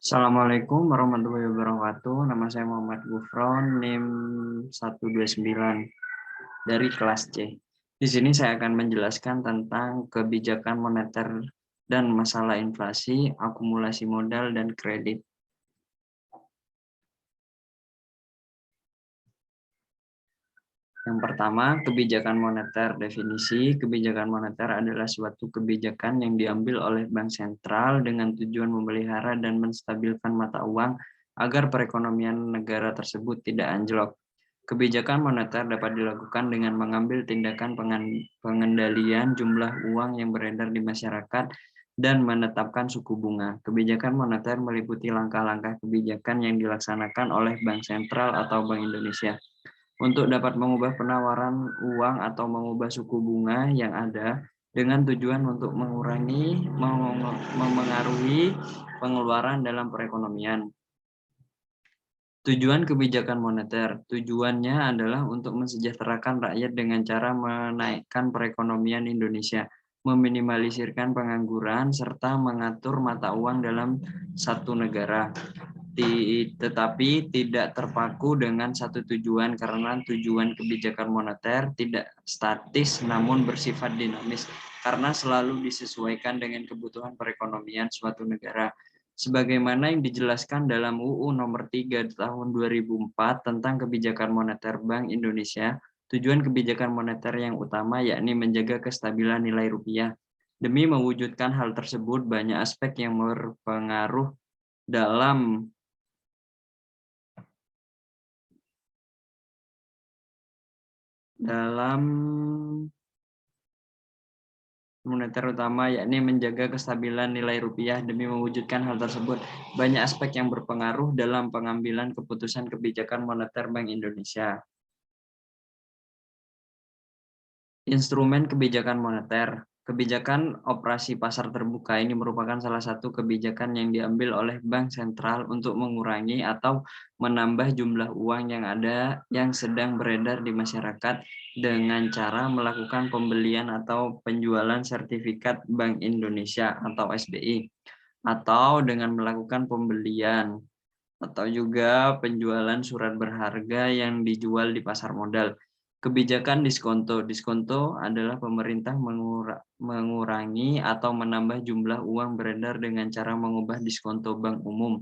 Assalamualaikum warahmatullahi wabarakatuh. Nama saya Muhammad Gufron, NIM 129 dari kelas C. Di sini saya akan menjelaskan tentang kebijakan moneter dan masalah inflasi, akumulasi modal, dan kredit. Yang pertama, kebijakan moneter. Definisi kebijakan moneter adalah suatu kebijakan yang diambil oleh bank sentral dengan tujuan memelihara dan menstabilkan mata uang agar perekonomian negara tersebut tidak anjlok. Kebijakan moneter dapat dilakukan dengan mengambil tindakan pengendalian jumlah uang yang beredar di masyarakat dan menetapkan suku bunga. Kebijakan moneter meliputi langkah-langkah kebijakan yang dilaksanakan oleh Bank Sentral atau Bank Indonesia untuk dapat mengubah penawaran uang atau mengubah suku bunga yang ada dengan tujuan untuk mengurangi memengaruhi pengeluaran dalam perekonomian. Tujuan kebijakan moneter, tujuannya adalah untuk mensejahterakan rakyat dengan cara menaikkan perekonomian Indonesia, meminimalisirkan pengangguran, serta mengatur mata uang dalam satu negara. Tetapi tidak terpaku dengan satu tujuan karena tujuan kebijakan moneter tidak statis namun bersifat dinamis karena selalu disesuaikan dengan kebutuhan perekonomian suatu negara. Sebagaimana yang dijelaskan dalam UU Nomor 3 Tahun 2004 tentang Kebijakan Moneter Bank Indonesia, tujuan kebijakan moneter yang utama yakni menjaga kestabilan nilai rupiah. Demi mewujudkan hal tersebut, banyak aspek yang berpengaruh dalam moneter utama, yakni menjaga kestabilan nilai rupiah. Demi mewujudkan hal tersebut, banyak aspek yang berpengaruh dalam pengambilan keputusan kebijakan moneter Bank Indonesia. Instrumen kebijakan moneter. Kebijakan operasi pasar terbuka ini merupakan salah satu kebijakan yang diambil oleh Bank Sentral untuk mengurangi atau menambah jumlah uang yang ada yang sedang beredar di masyarakat dengan cara melakukan pembelian atau penjualan sertifikat Bank Indonesia atau SBI, atau dengan melakukan pembelian atau juga penjualan surat berharga yang dijual di pasar modal. Kebijakan diskonto. Diskonto adalah pemerintah mengurangi atau menambah jumlah uang beredar dengan cara mengubah diskonto bank umum.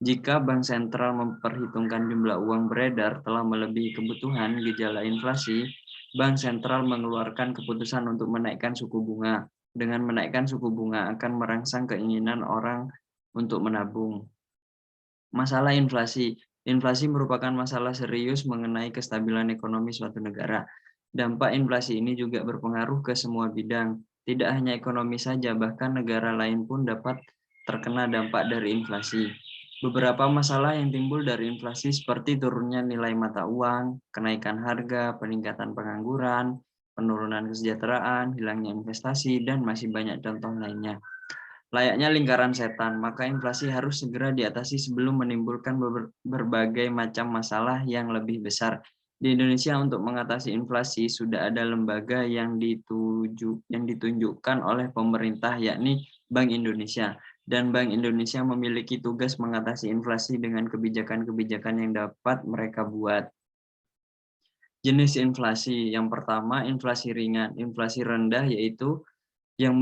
Jika bank sentral memperhitungkan jumlah uang beredar telah melebihi kebutuhan gejala inflasi, bank sentral mengeluarkan keputusan untuk menaikkan suku bunga. Dengan menaikkan suku bunga akan merangsang keinginan orang untuk menabung. Masalah inflasi. Inflasi merupakan masalah serius mengenai kestabilan ekonomi suatu negara. Dampak inflasi ini juga berpengaruh ke semua bidang. Tidak hanya ekonomi saja, bahkan negara lain pun dapat terkena dampak dari inflasi. Beberapa masalah yang timbul dari inflasi seperti turunnya nilai mata uang, kenaikan harga, peningkatan pengangguran, penurunan kesejahteraan, hilangnya investasi, dan masih banyak contoh lainnya. Layaknya lingkaran setan, maka inflasi harus segera diatasi sebelum menimbulkan berbagai macam masalah yang lebih besar. Di Indonesia untuk mengatasi inflasi sudah ada lembaga yang ditunjukkan oleh pemerintah, yakni Bank Indonesia. Dan Bank Indonesia memiliki tugas mengatasi inflasi dengan kebijakan-kebijakan yang dapat mereka buat. Jenis inflasi yang pertama, inflasi ringan. Inflasi rendah yaitu yang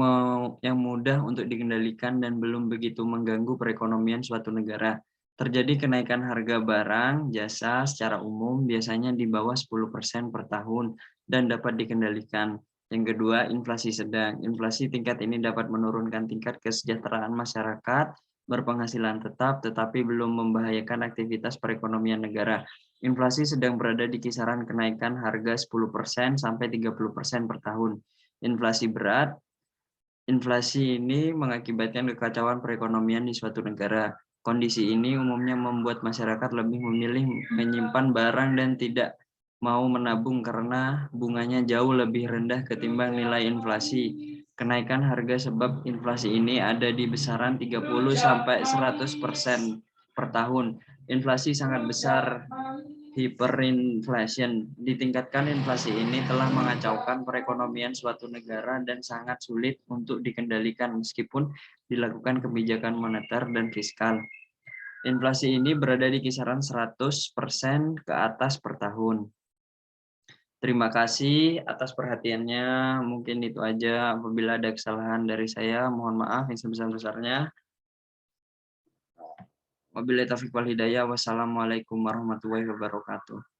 mudah untuk dikendalikan dan belum begitu mengganggu perekonomian suatu negara. Terjadi kenaikan harga barang, jasa secara umum biasanya di bawah 10% per tahun dan dapat dikendalikan. Yang kedua, inflasi sedang. Inflasi tingkat ini dapat menurunkan tingkat kesejahteraan masyarakat, berpenghasilan tetap, tetapi belum membahayakan aktivitas perekonomian negara. Inflasi sedang berada di kisaran kenaikan harga 10% sampai 30% per tahun. Inflasi berat. Inflasi ini mengakibatkan kekacauan perekonomian di suatu negara. Kondisi ini umumnya membuat masyarakat lebih memilih menyimpan barang dan tidak mau menabung karena bunganya jauh lebih rendah ketimbang nilai inflasi. Kenaikan harga sebab inflasi ini ada di besaran 30 sampai 100% per tahun. Inflasi sangat besar. Hyperinflation. Ditingkatkan inflasi ini telah mengacaukan perekonomian suatu negara dan sangat sulit untuk dikendalikan meskipun dilakukan kebijakan moneter dan fiskal. Inflasi ini berada di kisaran 100% ke atas per tahun. Terima kasih atas perhatiannya. Mungkin itu aja. Apabila ada kesalahan dari saya, mohon maaf yang sebesar-besarnya. Wabillahi taufiq wal hidayah. Wassalamualaikum warahmatullahi wabarakatuh.